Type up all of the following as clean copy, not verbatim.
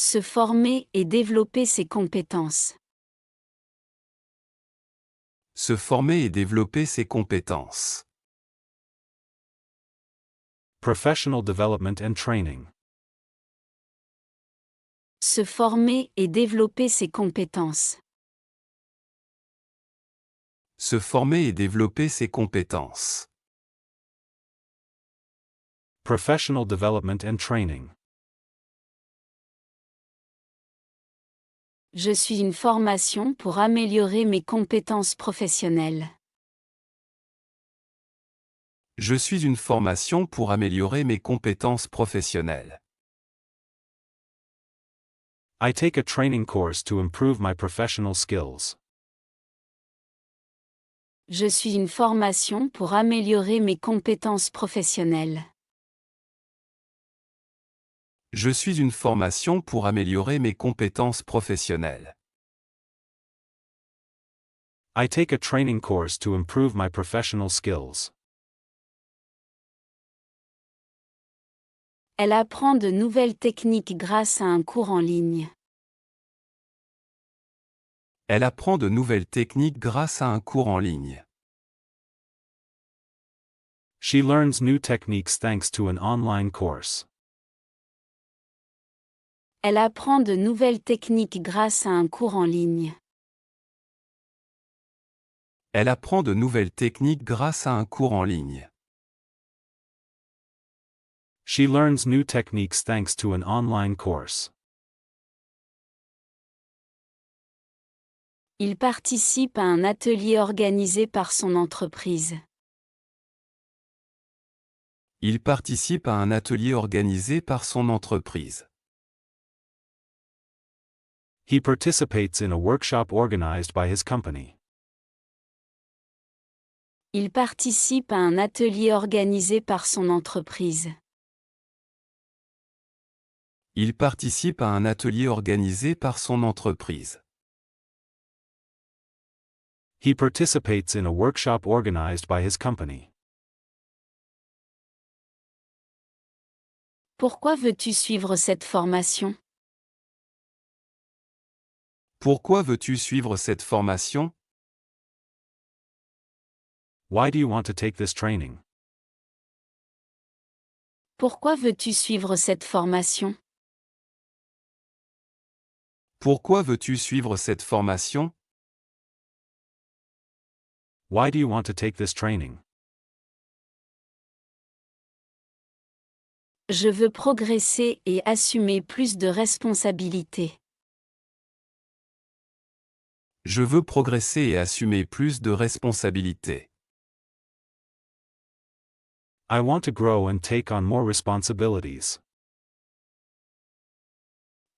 Se former et développer ses compétences. Se former et développer ses compétences. Professional development and training. Se former et développer ses compétences. Se former et développer ses compétences. Professional development and training. Je suis une formation pour améliorer mes compétences professionnelles. Je suis une formation pour améliorer mes compétences professionnelles. I take a training course to improve my professional skills. Je suis une formation pour améliorer mes compétences professionnelles. Je suis une formation pour améliorer mes compétences professionnelles. I take a training course to improve my professional skills. Elle apprend de nouvelles techniques grâce à un cours en ligne. Elle apprend de nouvelles techniques grâce à un cours en ligne. She learns new techniques thanks to an online course. Elle apprend de nouvelles techniques grâce à un cours en ligne. Elle apprend de nouvelles techniques grâce à un cours en ligne. She learns new techniques thanks to an online course. Il participe à un atelier organisé par son entreprise. Il participe à un atelier organisé par son entreprise. He participates in a workshop organized by his company. Il participe à un atelier organisé par son entreprise. Il participe à un atelier organisé par son entreprise. He participates in a workshop organized by his company. Pourquoi veux-tu suivre cette formation? Pourquoi veux-tu suivre cette formation? Why do you want to take this training? Pourquoi veux-tu suivre cette formation? Pourquoi veux-tu suivre cette formation? Why do you want to take this training? Je veux progresser et assumer plus de responsabilités. Je veux progresser et assumer plus de responsabilités. I want to grow and take on more responsibilities.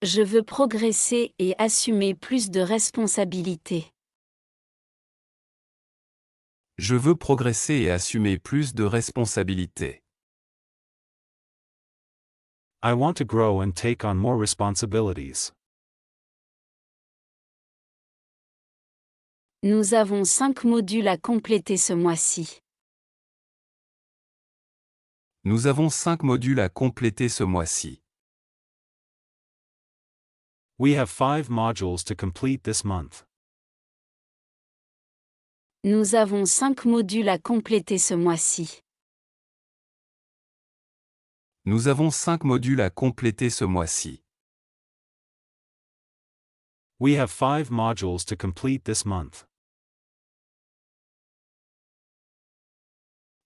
Je veux progresser et assumer plus de responsabilités. Je veux progresser et assumer plus de responsabilités. I want to grow and take on more responsibilities. Nous avons 5 modules à compléter ce mois-ci. Nous avons 5 modules à compléter ce mois-ci. We have 5 modules to complete this month. Nous avons 5 modules à compléter ce mois-ci. Nous avons 5 modules à compléter ce mois-ci. We have 5 modules to complete this month.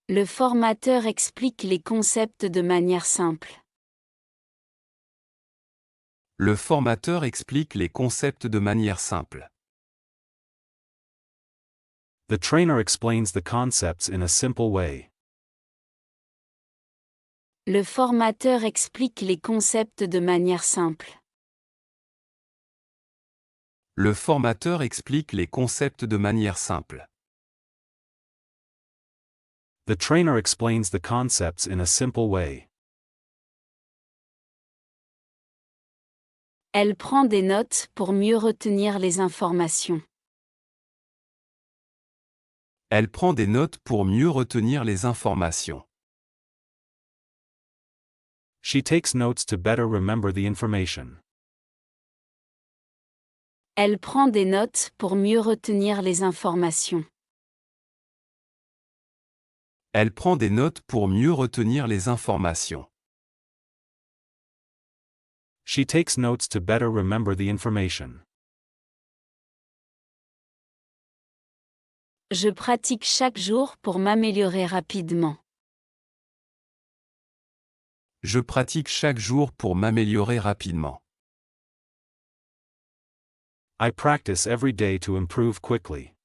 Le formateur explique les concepts de manière simple. Le formateur explique les concepts de manière simple. The trainer explains the concepts in a simple way. Le formateur explique les concepts de manière simple. Le formateur explique les concepts de manière simple. The trainer explains the concepts in a simple way. Elle prend des notes pour mieux retenir les informations. Elle prend des notes pour mieux retenir les informations. She takes notes to better remember the information. Elle prend des notes pour mieux retenir les informations. Elle prend des notes pour mieux retenir les informations. She takes notes to better remember the information. Je pratique chaque jour pour m'améliorer rapidement. Je pratique chaque jour pour m'améliorer rapidement. I practice every day to improve quickly.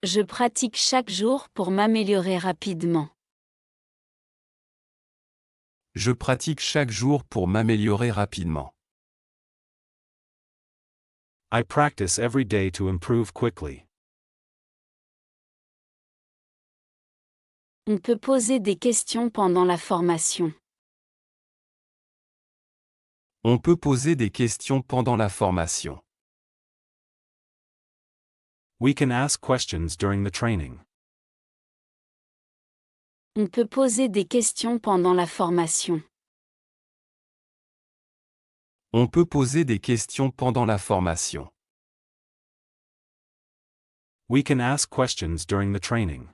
Je pratique chaque jour pour m'améliorer rapidement. Je pratique chaque jour pour m'améliorer rapidement. I practice every day to improve quickly. On peut poser des questions pendant la formation. On peut poser des questions pendant la formation. We can ask questions during the training. On peut poser des questions pendant la formation. On peut poser des questions pendant la formation. We can ask questions during the training.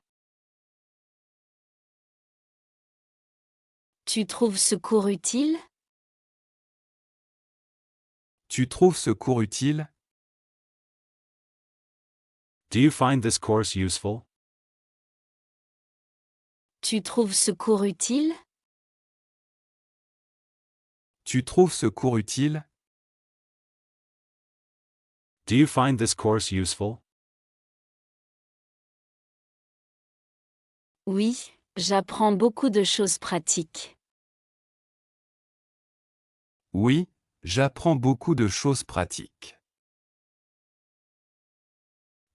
Tu trouves ce cours utile? Tu trouves ce cours utile? Do you find this course useful? Tu trouves ce cours utile? Tu trouves ce cours utile? Do you find this course useful? Oui, j'apprends beaucoup de choses pratiques. Oui, j'apprends beaucoup de choses pratiques.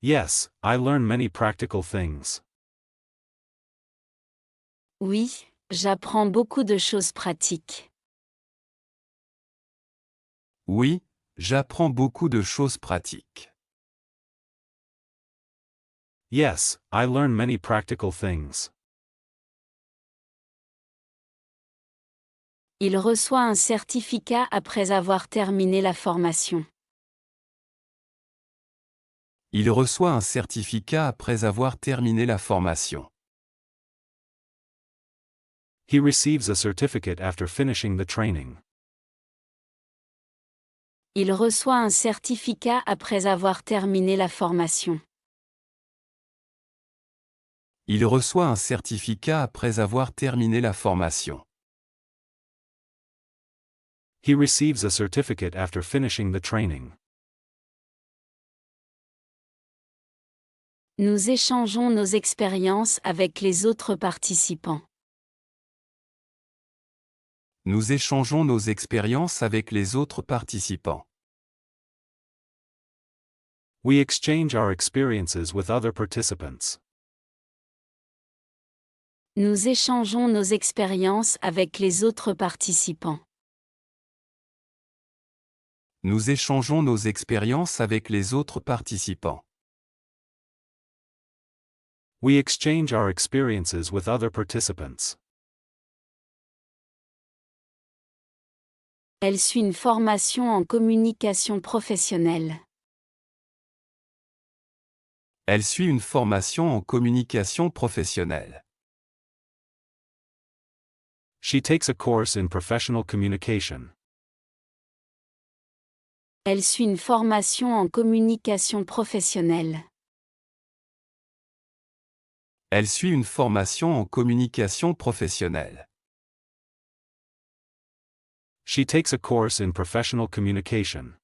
Yes, I learn many practical things. Oui, j'apprends beaucoup de choses pratiques. Oui, j'apprends beaucoup de choses pratiques. Yes, I learn many practical things. Il reçoit un certificat après avoir terminé la formation. Il reçoit un certificat après avoir terminé la formation. He receives a certificate after finishing the training. Il reçoit un certificat après avoir terminé la formation. Il reçoit un certificat après avoir terminé la formation. He receives a certificate after finishing the training. Nous échangeons nos expériences avec les autres participants. Nous échangeons nos expériences avec les autres participants. We exchange our experiences with other participants. Nous échangeons nos expériences avec les autres participants. Nous échangeons nos expériences avec les autres participants. We exchange our experiences with other participants. Elle suit une formation en communication professionnelle. Elle suit une formation en communication professionnelle. She takes a course in professional communication. Elle suit une formation en communication professionnelle. Elle suit une formation en communication professionnelle. She takes a course in professional communication.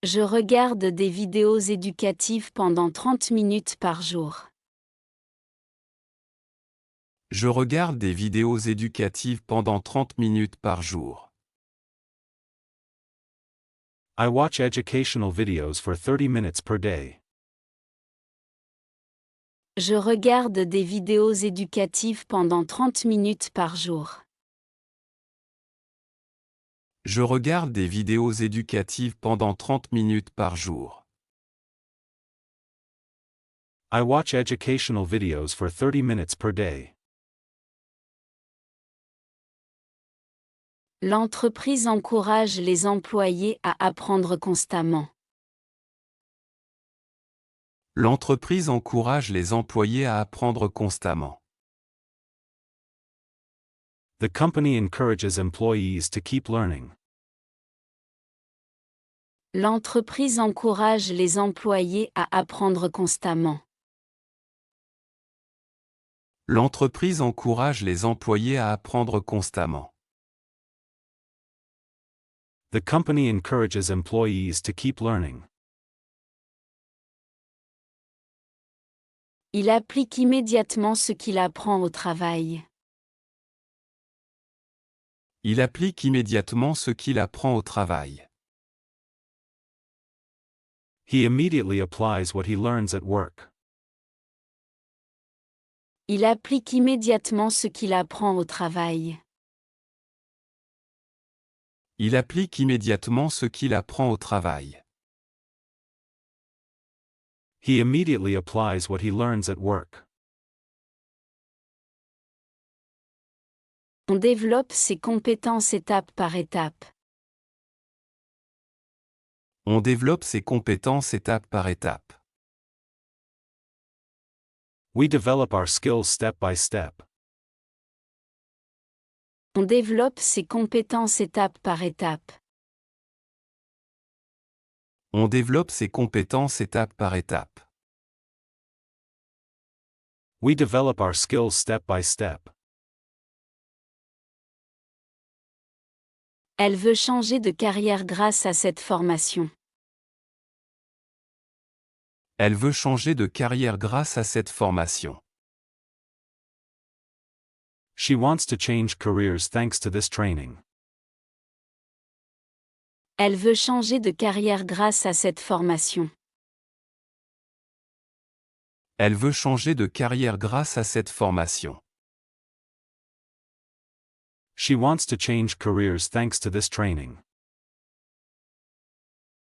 Je regarde des vidéos éducatives pendant 30 minutes par jour. Je regarde des vidéos éducatives pendant 30 minutes par jour. I watch educational videos for 30 minutes per day. Je regarde des vidéos éducatives pendant 30 minutes par jour. Je regarde des vidéos éducatives pendant 30 minutes par jour. I watch educational videos for 30 minutes per day. L'entreprise encourage les employés à apprendre constamment. L'entreprise encourage les employés à apprendre constamment. The company encourages employees to keep learning. L'entreprise encourage les employés à apprendre constamment. L'entreprise encourage les employés à apprendre constamment. The company encourages employees to keep learning. Il applique immédiatement ce qu'il apprend au travail. Il applique immédiatement ce qu'il apprend au travail. He immediately applies what he learns at work. Il applique immédiatement ce qu'il apprend au travail. Il applique immédiatement ce qu'il apprend au travail. He immediately applies what he learns at work. On développe ses compétences étape par étape. On développe ses compétences étape par étape. We develop our skills step by step. On développe ses compétences étape par étape. On développe ses compétences étape par étape. We develop our skills step by step. Elle veut changer de carrière grâce à cette formation. Elle veut changer de carrière grâce à cette formation. She wants to change careers thanks to this training. Elle veut changer de carrière grâce à cette formation. Elle veut changer de carrière grâce à cette formation. She wants to change careers thanks to this training.